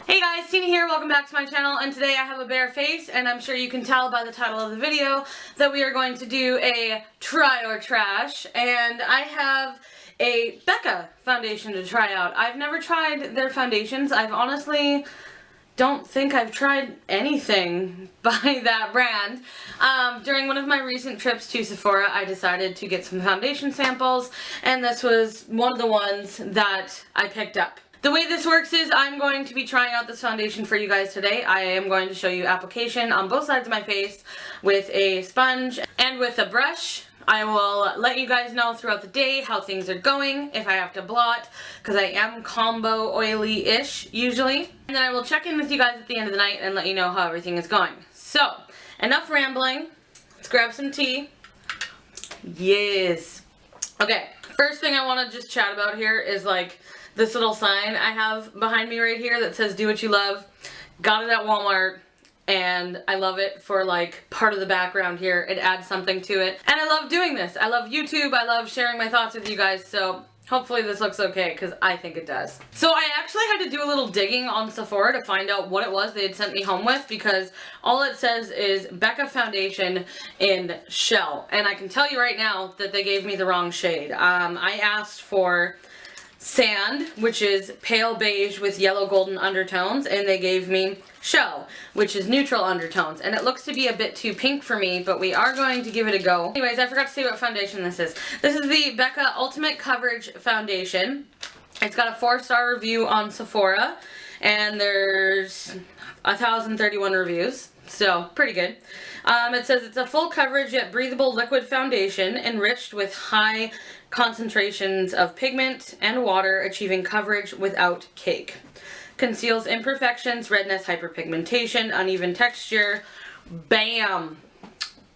Hey guys, Tina here, welcome back to my channel, and today I have a bare face, and I'm sure you can tell by the title of the video that we are going to do a try or trash, and I have a Becca foundation to try out. I've never tried their foundations. I've honestly don't think I've tried anything by that brand. During one of my recent trips to Sephora, I decided to get some foundation samples, and this was one of the ones that I picked up. The way this works is I'm going to be trying out this foundation for you guys today. I am going to show you application on both sides of my face with a sponge and with a brush. I will let you guys know throughout the day how things are going, if I have to blot, because I am combo oily-ish usually. And then I will check in with you guys at the end of the night and let you know how everything is going. So, enough rambling. Let's grab some tea. Yes. Okay, first thing I want to just chat about here is like this little sign I have behind me right here that says do what you love. Got it at Walmart and I love it for like part of the background here. It adds something to it. And I love doing this. I love YouTube. I love sharing my thoughts with you guys. So hopefully this looks okay because I think it does. So I actually had to do a little digging on Sephora to find out what it was they had sent me home with because all it says is Becca foundation in shell. And I can tell you right now that they gave me the wrong shade. I asked for sand, which is pale beige with yellow golden undertones, and they gave me shell, which is neutral undertones, and it looks to be a bit too pink for me, but we are going to give it a go. Anyways, I forgot to say what foundation this is. This is the Becca Ultimate Coverage Foundation. It's got a 4-star review on Sephora, and there's 1,031 reviews, so pretty good. It says it's a full coverage yet breathable liquid foundation enriched with high concentrations of pigment and water, achieving coverage without cake. Conceals imperfections, redness, hyperpigmentation, uneven texture. Bam!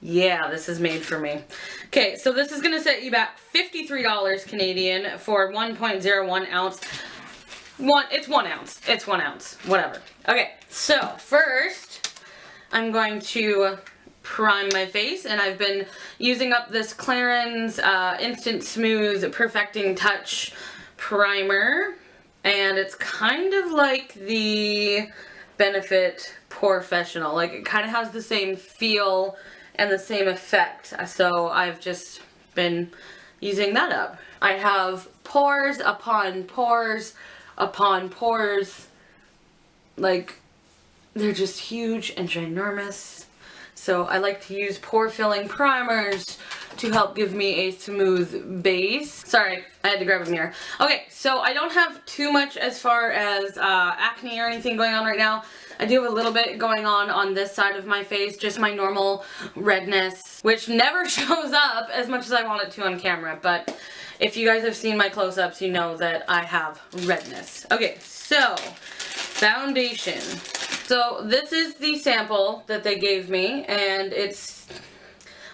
Yeah, this is made for me. Okay, so this is going to set you back $53 Canadian for 1.01 ounce. It's 1 ounce. It's 1 ounce. Whatever. Okay, so first I'm going to prime my face, and I've been using up this Clarins Instant Smooth Perfecting Touch Primer, and it's kind of like the Benefit Porefessional. Like, it kind of has the same feel and the same effect, so I've just been using that up. I have pores upon pores upon pores, like, they're just huge and ginormous. So I like to use pore filling primers to help give me a smooth base. Sorry, I had to grab a mirror. Okay, so I don't have too much as far as acne or anything going on right now. I do have a little bit going on this side of my face, just my normal redness, which never shows up as much as I want it to on camera. But if you guys have seen my close-ups, you know that I have redness. Okay, so foundation. So this is the sample that they gave me, and it's,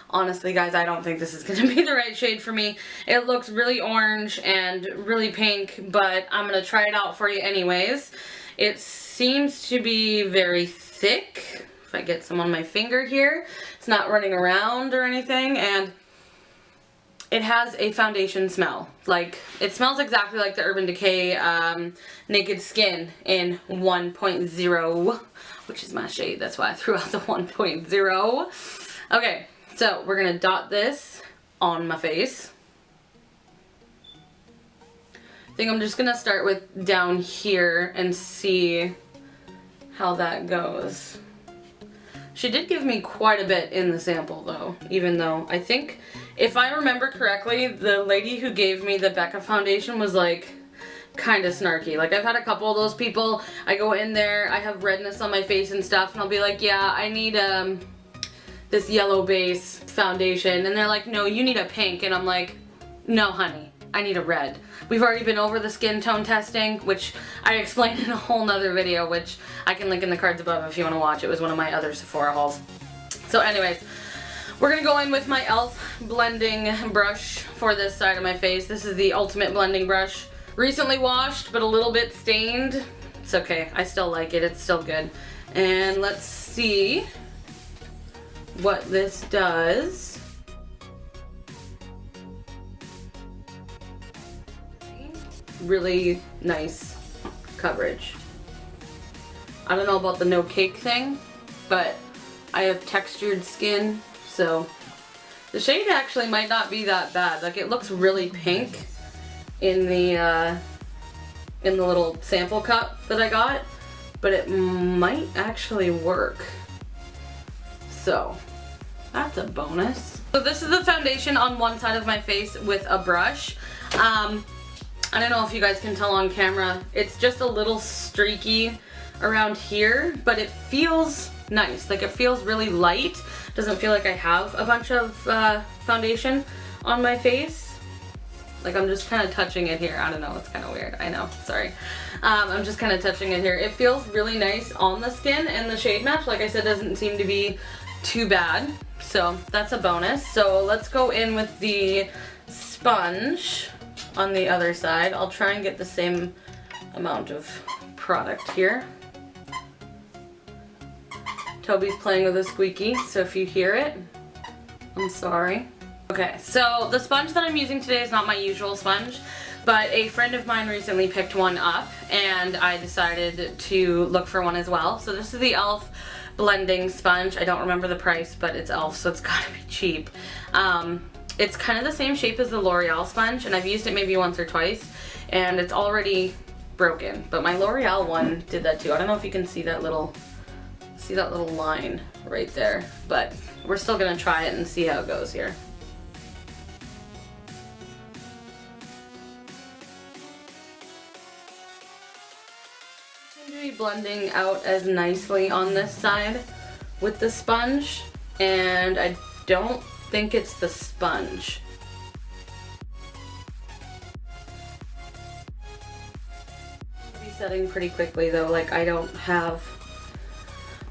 honestly guys, I don't think this is going to be the right shade for me. It looks really orange and really pink, but I'm going to try it out for you anyways. It seems to be very thick. If I get some on my finger here, it's not running around or anything, and it has a foundation smell. Like, it smells exactly like the Urban Decay Naked Skin in 1.0, which is my shade. That's why I threw out the 1.0. Okay, so we're going to dot this on my face. I think I'm just going to start with down here and see how that goes. She did give me quite a bit in the sample though, even though I think, if I remember correctly, the lady who gave me the Becca foundation was like kind of snarky. Like, I've had a couple of those people. I go in there, I have redness on my face and stuff, and I'll be like, yeah, I need this yellow base foundation, and they're like, no, you need a pink, and I'm like, no honey, I need a red. We've already been over the skin tone testing, which I explained in a whole nother video, which I can link in the cards above if you want to watch. It was one of my other Sephora hauls. So anyways, we're going to go in with my e.l.f. blending brush for this side of my face. This is the Ultimate Blending Brush. Recently washed, but a little bit stained. It's okay. I still like it. It's still good. And let's see what this does. Really nice coverage. I don't know about the no cake thing, but I have textured skin, so the shade actually might not be that bad. Like, it looks really pink in the little sample cup that I got, but it might actually work. So that's a bonus. So this is the foundation on one side of my face with a brush. I don't know if you guys can tell on camera. It's just a little streaky around here, but it feels nice. Like, it feels really light. Doesn't feel like I have a bunch of foundation on my face. Like, I'm just kind of touching it here. I don't know, it's kind of weird. I know, sorry. I'm just kind of touching it here. It feels really nice on the skin, and the shade match, like I said, doesn't seem to be too bad. So that's a bonus. So let's go in with the sponge on the other side. I'll try and get the same amount of product here. Toby's playing with a squeaky, so if you hear it, I'm sorry. Okay, so the sponge that I'm using today is not my usual sponge, but a friend of mine recently picked one up, and I decided to look for one as well. So this is the e.l.f. blending sponge. I don't remember the price, but it's e.l.f., so it's gotta be cheap. It's kind of the same shape as the L'Oreal sponge, and I've used it maybe once or twice, and it's already broken. But my L'Oreal one did that too. I don't know if you can see that little line right there, but we're still gonna try it and see how it goes here. I seem to be blending out as nicely on this side with the sponge, and I don't think it's the sponge. I'll be setting pretty quickly though, like I don't have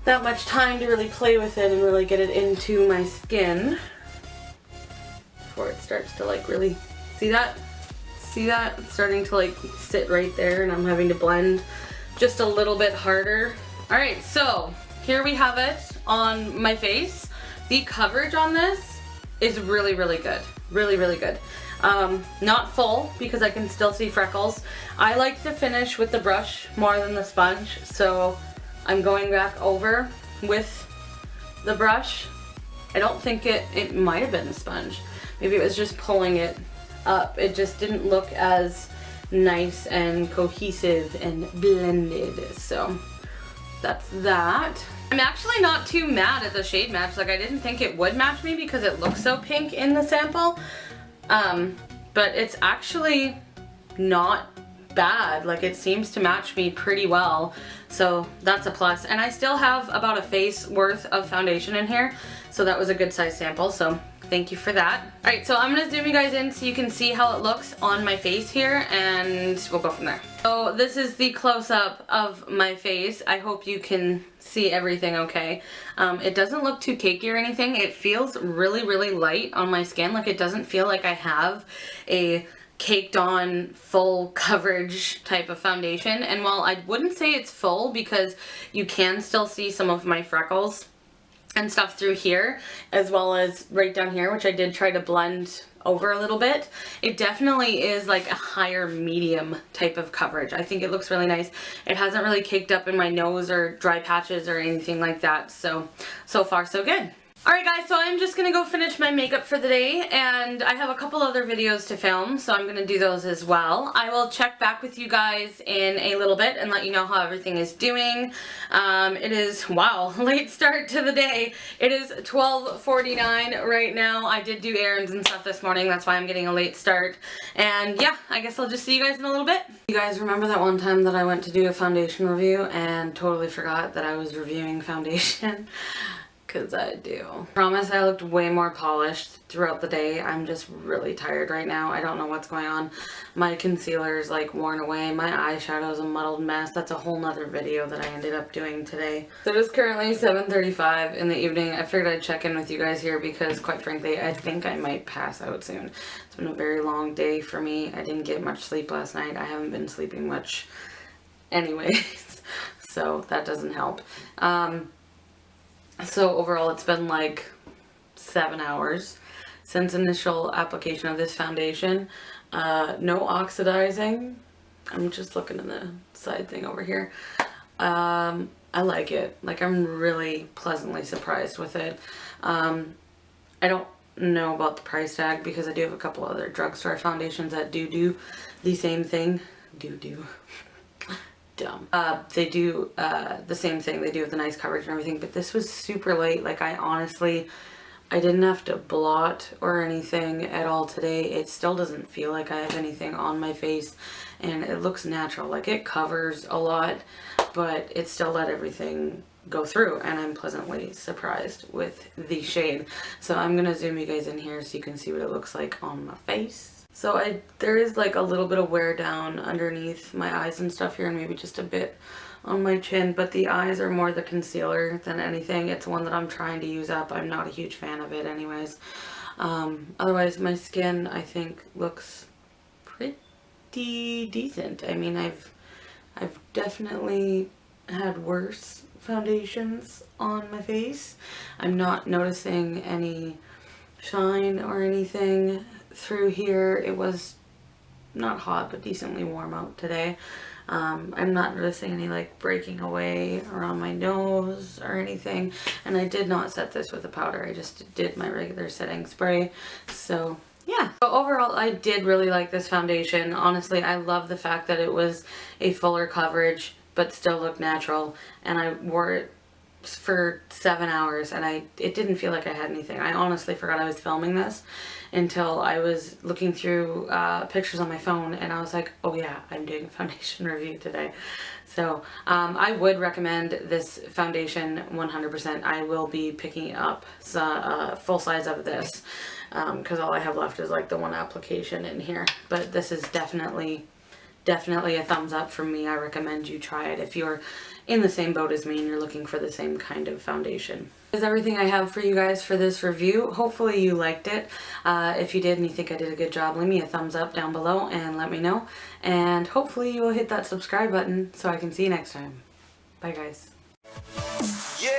that much time to really play with it and really get it into my skin before it starts to like really, see that? See that? It's starting to like sit right there, and I'm having to blend just a little bit harder. Alright, so here we have it on my face. The coverage on this is really, really good. Really, really good. Not full because I can still see freckles. I like to finish with the brush more than the sponge, so I'm going back over with the brush. I don't think it might have been the sponge. Maybe it was just pulling it up. It just didn't look as nice and cohesive and blended. So that's that. I'm actually not too mad at the shade match. Like, I didn't think it would match me because it looks so pink in the sample. But it's actually not bad. Like, it seems to match me pretty well, so that's a plus. And I still have about a face worth of foundation in here, so that was a good size sample, so thank you for that. Alright, so I'm gonna zoom you guys in so you can see how it looks on my face here, and we'll go from there. So this is the close-up of my face. I hope you can see everything okay. It doesn't look too cakey or anything. It feels really, really light on my skin. Like, it doesn't feel like I have a caked on full coverage type of foundation. And while I wouldn't say it's full because you can still see some of my freckles and stuff through here, as well as right down here, which I did try to blend over a little bit, it definitely is like a higher medium type of coverage. I think it looks really nice. It hasn't really caked up in my nose or dry patches or anything like that, so far so good. Alright guys, so I'm just going to go finish my makeup for the day, and I have a couple other videos to film, so I'm going to do those as well. I will check back with you guys in a little bit and let you know how everything is doing. It is, wow, late start to the day. It is 12:49 right now. I did do errands and stuff this morning, that's why I'm getting a late start. And yeah, I guess I'll just see you guys in a little bit. You guys remember that one time that I went to do a foundation review and totally forgot that I was reviewing foundation? Because I do. I promise I looked way more polished throughout the day. I'm just really tired right now. I don't know what's going on. My concealer is like worn away. My eyeshadow is a muddled mess. That's a whole nother video that I ended up doing today. So it is currently 7:35 in the evening. I figured I'd check in with you guys here because quite frankly, I think I might pass out soon. It's been a very long day for me. I didn't get much sleep last night. I haven't been sleeping much anyways. So that doesn't help. So overall it's been like 7 hours since initial application of this foundation. No oxidizing. I'm just looking at the side thing over here. I like it. Like, I'm really pleasantly surprised with it. I don't know about the price tag because I do have a couple other drugstore foundations that do the same thing. Dumb. They do the same thing. They do have the nice coverage and everything, but this was super light. Like, I didn't have to blot or anything at all today. It still doesn't feel like I have anything on my face, and it looks natural. Like, it covers a lot, but it still let everything go through, and I'm pleasantly surprised with the shade. So I'm gonna zoom you guys in here so you can see what it looks like on my face. So there is like a little bit of wear down underneath my eyes and stuff here, and maybe just a bit on my chin, but the eyes are more the concealer than anything. It's one that I'm trying to use up. I'm not a huge fan of it anyways. Otherwise, my skin, I think, looks pretty decent. I mean, I've definitely had worse foundations on my face. I'm not noticing any shine or anything through here. It was not hot, but decently warm out today. I'm not noticing any like breaking away around my nose or anything, and I did not set this with a powder. I just did my regular setting spray. So yeah, so overall I did really like this foundation. Honestly, I love the fact that it was a fuller coverage but still looked natural, and I wore it for 7 hours and it didn't feel like I had anything. I honestly forgot I was filming this until I was looking through pictures on my phone, and I was like, oh yeah, I'm doing a foundation review today. So I would recommend this foundation 100%. I will be picking up full size of this because all I have left is like the one application in here, but this is definitely a thumbs up from me. I recommend you try it if you're in the same boat as me and you're looking for the same kind of foundation. That's everything I have for you guys for this review. Hopefully you liked it. If you did and you think I did a good job, leave me a thumbs up down below and let me know. And hopefully you will hit that subscribe button so I can see you next time. Bye guys. Yeah.